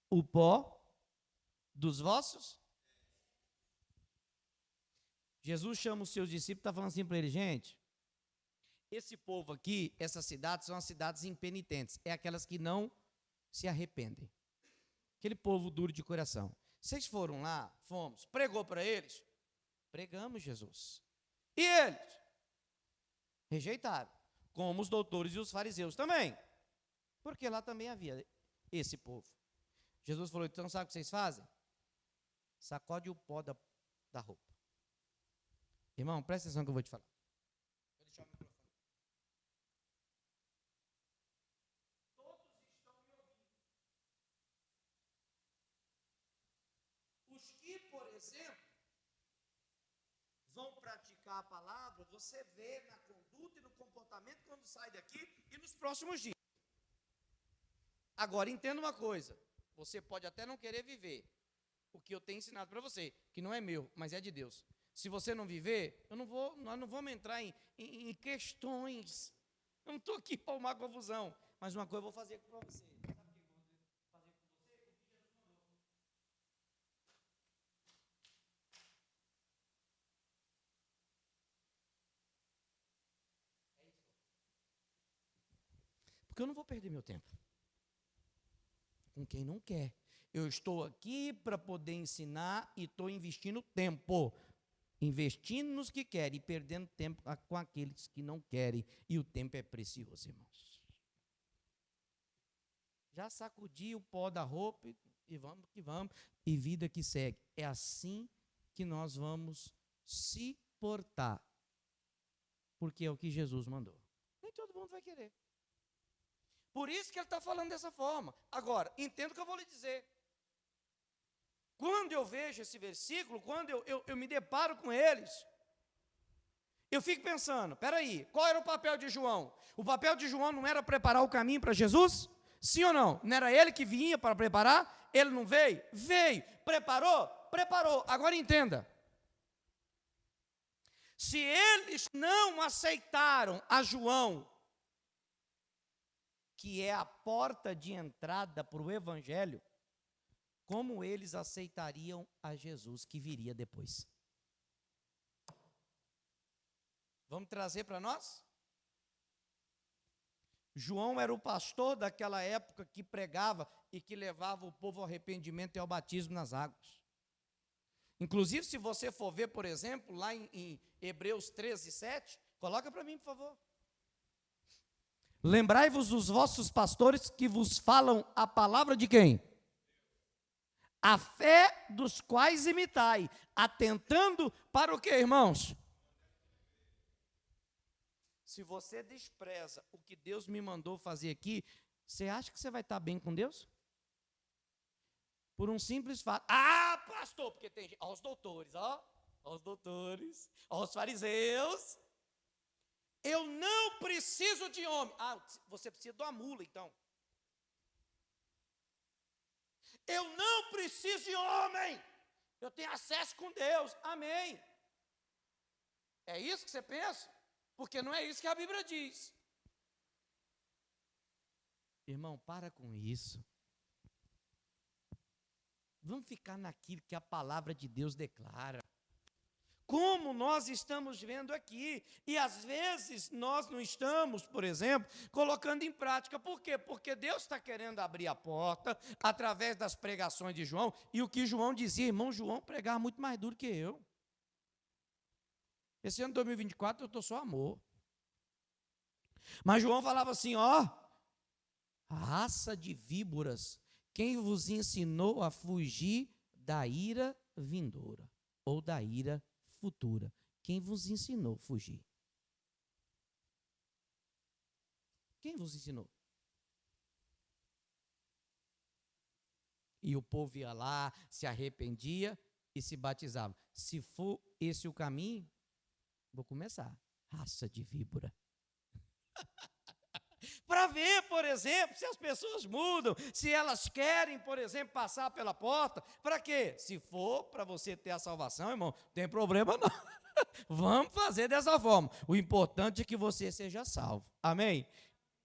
o pó dos vossos. Jesus chama os seus discípulos e está falando assim para eles, gente, esse povo aqui, essas cidades são as cidades impenitentes, é aquelas que não se arrependem. Aquele povo duro de coração. Vocês foram lá, fomos, pregou para eles? Pregamos Jesus. E eles? Rejeitaram, como os doutores e os fariseus também, porque lá também havia esse povo. Jesus falou, então sabe o que vocês fazem? Sacode o pó da roupa. Irmão, presta atenção que eu vou te falar. Vou deixar o microfone. Todos estão me ouvindo. Os que, por exemplo, vão praticar a palavra, você vê na conduta e no comportamento quando sai daqui e nos próximos dias. Agora, entenda uma coisa. Você pode até não querer viver o que eu tenho ensinado para você, que não é meu, mas é de Deus. Se você não viver, nós não vamos entrar em questões. Eu não estou aqui para arrumar confusão, mas uma coisa eu vou fazer para você. Sabe o que eu vou fazer com você? O que Jesus mandou. É isso. Porque eu não vou perder meu tempo com quem não quer. Eu estou aqui para poder ensinar e estou investindo tempo. Investindo nos que querem e perdendo tempo com aqueles que não querem. E o tempo é precioso, irmãos. Já sacudi o pó da roupa e vamos que vamos. E vida que segue. É assim que nós vamos se portar. Porque é o que Jesus mandou. Nem todo mundo vai querer. Por isso que ele está falando dessa forma. Agora, entenda o que eu vou lhe dizer. Quando eu vejo esse versículo, quando eu me deparo com eles, eu fico pensando, peraí, qual era o papel de João? O papel de João não era preparar o caminho para Jesus? Sim ou não? Não era ele que vinha para preparar? Ele não veio? Veio. Preparou? Preparou. Agora entenda. Se eles não aceitaram a João, que é a porta de entrada para o Evangelho, como eles aceitariam a Jesus que viria depois? Vamos trazer para nós? João era o pastor daquela época que pregava e que levava o povo ao arrependimento e ao batismo nas águas. Inclusive, se você for ver, por exemplo, lá em Hebreus 13:7, coloca para mim, por favor. Lembrai-vos dos vossos pastores que vos falam a palavra de quem? A fé dos quais imitai, atentando para o quê, irmãos? Se você despreza o que Deus me mandou fazer aqui, você acha que você vai estar bem com Deus? Por um simples fato. Ah, pastor, porque tem gente, ó os doutores, ó os doutores, ó os fariseus. Eu não preciso de homem. Ah, você precisa de uma mula, então. Eu não preciso de homem. Eu tenho acesso com Deus. Amém. É isso que você pensa? Porque não é isso que a Bíblia diz. Irmão, para com isso. Vamos ficar naquilo que a palavra de Deus declara. Como nós estamos vendo aqui. E às vezes nós não estamos, por exemplo, colocando em prática. Por quê? Porque Deus está querendo abrir a porta através das pregações de João. E o que João dizia, irmão, João pregava muito mais duro que eu. Esse ano de 2024 eu estou só amor. Mas João falava assim, ó, raça de víboras, quem vos ensinou a fugir da ira vindoura ou da ira futura? Quem vos ensinou a fugir? Quem vos ensinou? E o povo ia lá, se arrependia e se batizavam. Se for esse o caminho, vou começar. Raça de víbora. Para ver, por exemplo, se as pessoas mudam, se elas querem, por exemplo, passar pela porta. Para quê? Se for para você ter a salvação, irmão, não tem problema não. Vamos fazer dessa forma. O importante é que você seja salvo. Amém?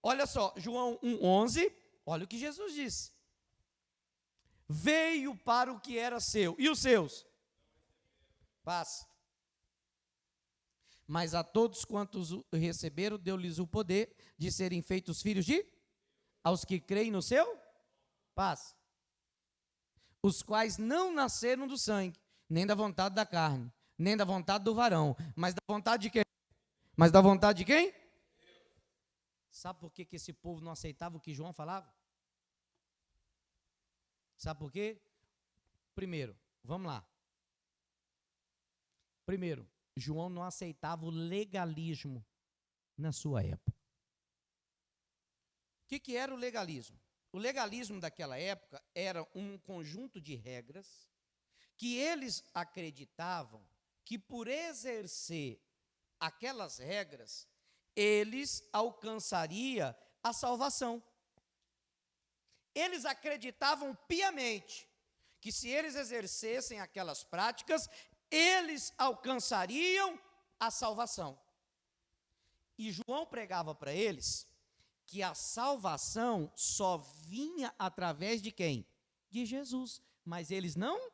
Olha só, João 1,11, olha o que Jesus disse. Veio para o que era seu. E os seus? Paz. Mas a todos quantos o receberam, deu-lhes o poder de serem feitos filhos de? Aos que creem no seu? Paz. Os quais não nasceram do sangue, nem da vontade da carne, nem da vontade do varão, mas da vontade de quem? Mas da vontade de quem? Sabe por que esse povo não aceitava o que João falava? Sabe por quê? Primeiro, vamos lá. Primeiro, João não aceitava o legalismo na sua época. O que era o legalismo? O legalismo daquela época era um conjunto de regras que eles acreditavam que por exercer aquelas regras, eles alcançariam a salvação. Eles acreditavam piamente que se eles exercessem aquelas práticas, eles alcançariam a salvação. E João pregava para eles que a salvação só vinha através de quem? De Jesus. Mas eles não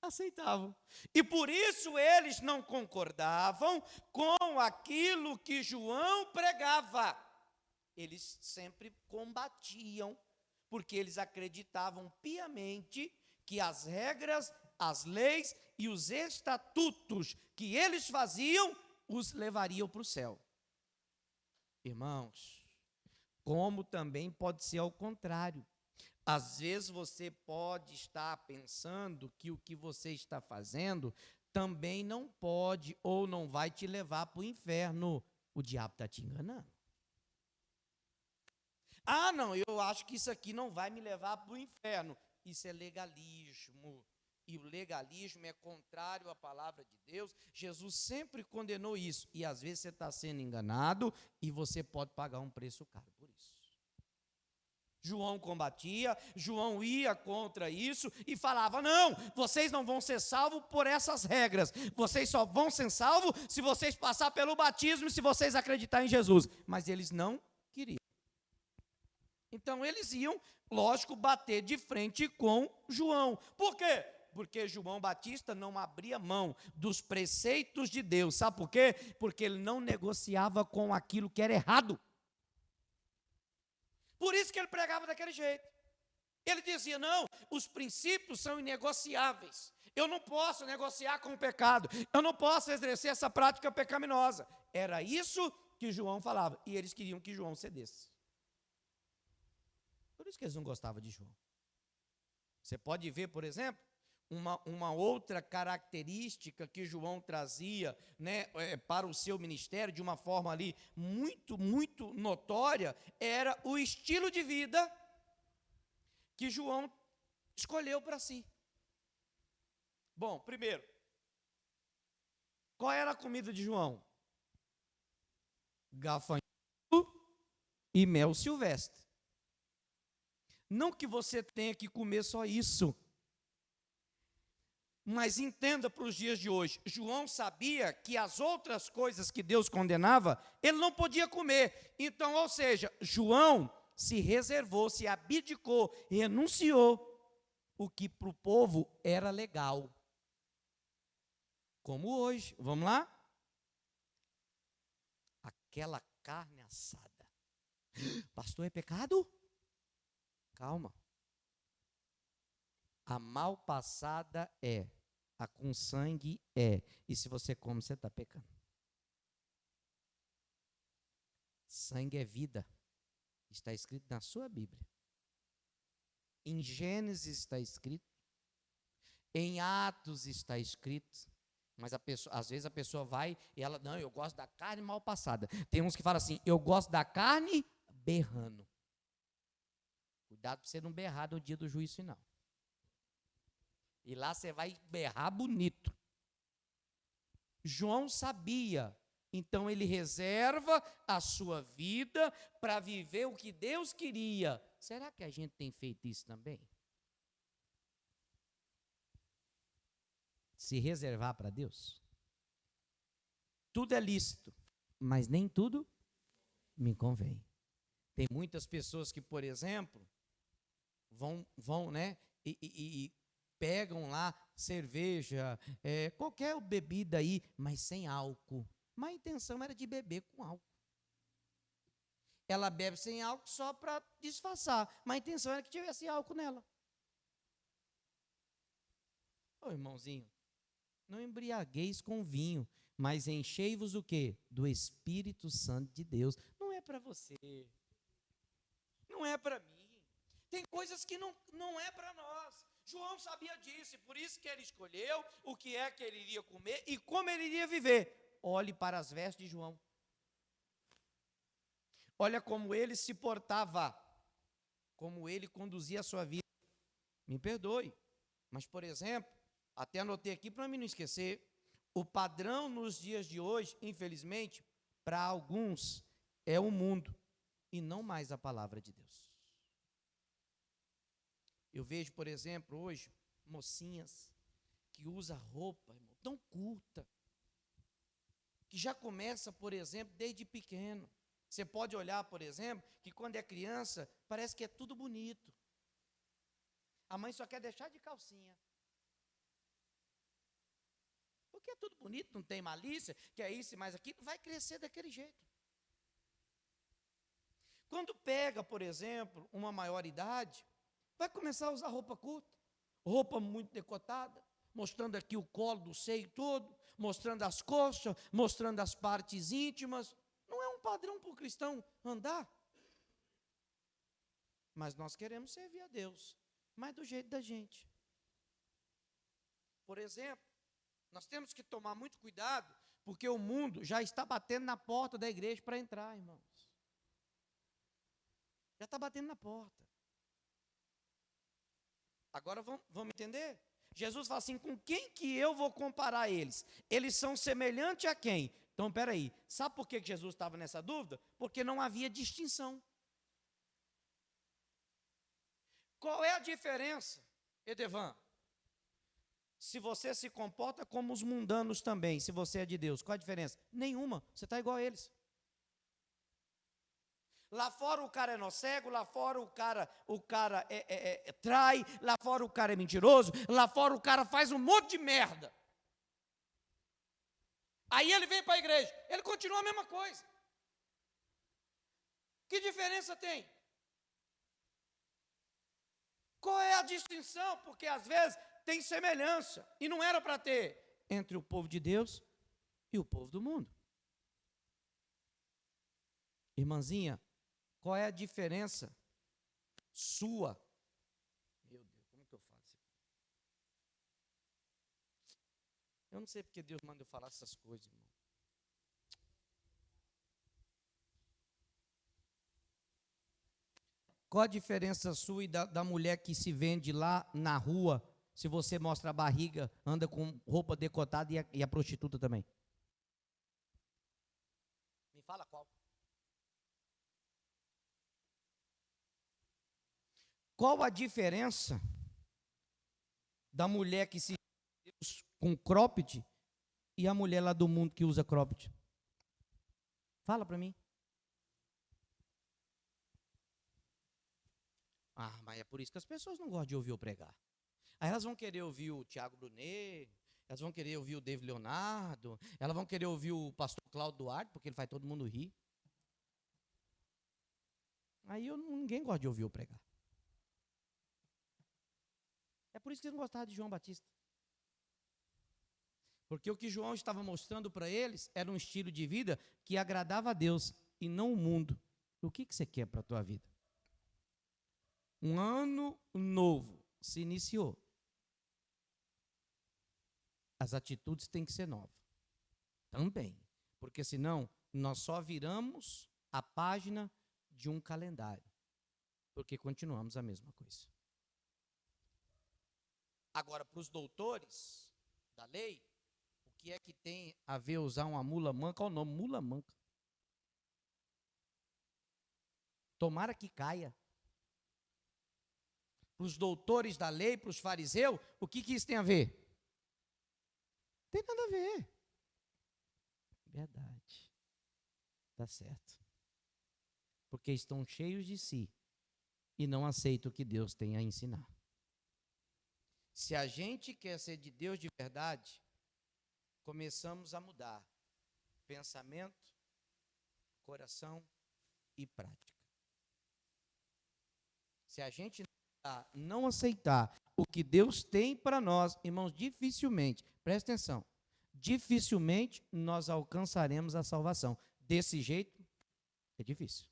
aceitavam. E por isso eles não concordavam com aquilo que João pregava. Eles sempre combatiam, porque eles acreditavam piamente que as regras, as leis e os estatutos que eles faziam os levariam para o céu. Irmãos, como também pode ser ao contrário. Às vezes você pode estar pensando que o que você está fazendo também não pode ou não vai te levar para o inferno. O diabo está te enganando. Ah, não, eu acho que isso aqui não vai me levar para o inferno. Isso é legalismo. E o legalismo é contrário à palavra de Deus. Jesus sempre condenou isso. E às vezes você está sendo enganado e você pode pagar um preço caro por isso. João combatia, João ia contra isso e falava, não, vocês não vão ser salvos por essas regras. Vocês só vão ser salvos se vocês passar pelo batismo e se vocês acreditarem em Jesus. Mas eles não queriam. Então eles iam, lógico, bater de frente com João. Por quê? Porque João Batista não abria mão dos preceitos de Deus. Sabe por quê? Porque ele não negociava com aquilo que era errado. Por isso que ele pregava daquele jeito. Ele dizia, não, os princípios são inegociáveis. Eu não posso negociar com o pecado. Eu não posso exercer essa prática pecaminosa. Era isso que João falava. E eles queriam que João cedesse. Por isso que eles não gostavam de João. Você pode ver, por exemplo, uma outra característica que João trazia, né, para o seu ministério, de uma forma ali muito, muito notória, era o estilo de vida que João escolheu para si. Bom, primeiro, qual era a comida de João? Gafanhoto e mel silvestre. Não que você tenha que comer só isso. Mas entenda para os dias de hoje, João sabia que as outras coisas que Deus condenava, ele não podia comer. Então, ou seja, João se reservou, se abdicou, renunciou o que para o povo era legal. Como hoje, vamos lá? Aquela carne assada. Pastor, é pecado? Calma. A mal passada é, a com sangue é. E se você come, você está pecando. Sangue é vida. Está escrito na sua Bíblia. Em Gênesis está escrito. Em Atos está escrito. Mas às vezes a pessoa vai e ela, não, eu gosto da carne mal passada. Tem uns que falam assim, eu gosto da carne berrando. Cuidado para você não berrar no dia do juízo final. E lá você vai berrar bonito. João sabia, então ele reserva a sua vida para viver o que Deus queria. Será que a gente tem feito isso também? Se reservar para Deus? Tudo é lícito, mas nem tudo me convém. Tem muitas pessoas que, por exemplo, vão, né, e pegam lá cerveja, qualquer bebida aí, mas sem álcool. Mas a intenção era de beber com álcool. Ela bebe sem álcool só para disfarçar, mas a intenção era que tivesse álcool nela. Ô irmãozinho, não embriagueis com vinho, mas enchei-vos o quê? Do Espírito Santo de Deus. Não é para você, não é para mim. Tem coisas que não é para nós. João sabia disso, e por isso que ele escolheu o que é que ele iria comer e como ele iria viver. Olhe para as vestes de João. Olha como ele se portava, como ele conduzia a sua vida. Me perdoe, mas, por exemplo, até anotei aqui para mim não esquecer, o padrão nos dias de hoje, infelizmente, para alguns, é o mundo e não mais a palavra de Deus. Eu vejo, por exemplo, hoje, mocinhas que usam roupa, irmão, tão curta, que já começa, por exemplo, desde pequeno. Você pode olhar, por exemplo, que quando é criança, parece que é tudo bonito. A mãe só quer deixar de calcinha. Porque é tudo bonito, não tem malícia, que é isso e mais aquilo, vai crescer daquele jeito. Quando pega, por exemplo, uma maioridade, vai começar a usar roupa curta, roupa muito decotada, mostrando aqui o colo do seio todo, mostrando as coxas, mostrando as partes íntimas. Não é um padrão para o cristão andar. Mas nós queremos servir a Deus, mas do jeito da gente. Por exemplo, nós temos que tomar muito cuidado, porque o mundo já está batendo na porta da igreja para entrar, irmãos. Já está batendo na porta. Agora vamos entender? Jesus fala assim, com quem que eu vou comparar eles? Eles são semelhantes a quem? Então, peraí, sabe por que Jesus estava nessa dúvida? Porque não havia distinção. Qual é a diferença, Edevan? Se você se comporta como os mundanos também, se você é de Deus, qual a diferença? Nenhuma, você está igual a eles. Lá fora o cara é nocego, lá fora o cara trai, lá fora o cara é mentiroso, lá fora o cara faz um monte de merda. Aí ele vem para a igreja, ele continua a mesma coisa. Que diferença tem? Qual é a distinção? Porque às vezes tem semelhança, e não era para ter, entre o povo de Deus e o povo do mundo. Irmãzinha, qual é a diferença sua? Meu Deus, como que eu faço? Eu não sei porque Deus manda eu falar essas coisas, irmão. Qual a diferença sua e da mulher que se vende lá na rua, se você mostra a barriga, anda com roupa decotada e a prostituta também? Me fala qual. Qual a diferença da mulher que se vende com cropped e a mulher lá do mundo que usa cropped? Fala para mim. Ah, mas é por isso que as pessoas não gostam de ouvir eu pregar. Aí elas vão querer ouvir o Tiago Brunet, elas vão querer ouvir o David Leonardo, elas vão querer ouvir o pastor Cláudio Duarte, porque ele faz todo mundo rir. Aí ninguém gosta de ouvir eu pregar. É por isso que eles não gostavam de João Batista. Porque o que João estava mostrando para eles era um estilo de vida que agradava a Deus e não o mundo. O que você quer para a tua vida? Um ano novo se iniciou. As atitudes têm que ser novas. Também. Porque senão nós só viramos a página de um calendário. Porque continuamos a mesma coisa. Agora, para os doutores da lei, o que é que tem a ver usar uma mula manca? Olha o nome, mula manca. Tomara que caia. Para os doutores da lei, para os fariseus, o que isso tem a ver? Tem nada a ver. Verdade. Está certo. Porque estão cheios de si e não aceitam o que Deus tem a ensinar. Se a gente quer ser de Deus de verdade, começamos a mudar pensamento, coração e prática. Se a gente não aceitar o que Deus tem para nós, irmãos, dificilmente, presta atenção, dificilmente nós alcançaremos a salvação. Desse jeito, é difícil.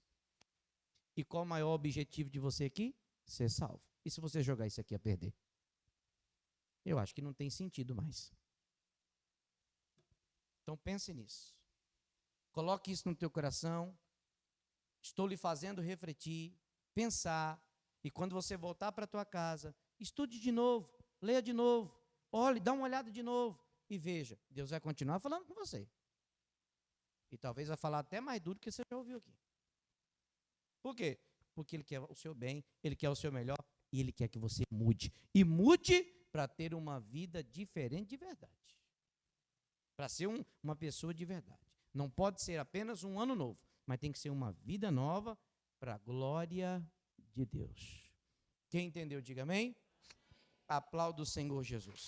E qual o maior objetivo de você aqui? Ser salvo. E se você jogar isso aqui a perder? Eu acho que não tem sentido mais. Então pense nisso. Coloque isso no teu coração. Estou lhe fazendo refletir, pensar. E quando você voltar para a tua casa, estude de novo, leia de novo, olhe, dá uma olhada de novo e veja. Deus vai continuar falando com você. E talvez vai falar até mais duro que você já ouviu aqui. Por quê? Porque Ele quer o seu bem, Ele quer o seu melhor e Ele quer que você mude. E mude para ter uma vida diferente de verdade. Para ser uma pessoa de verdade. Não pode ser apenas um ano novo, mas tem que ser uma vida nova para a glória de Deus. Quem entendeu, diga amém. Aplauda o Senhor Jesus.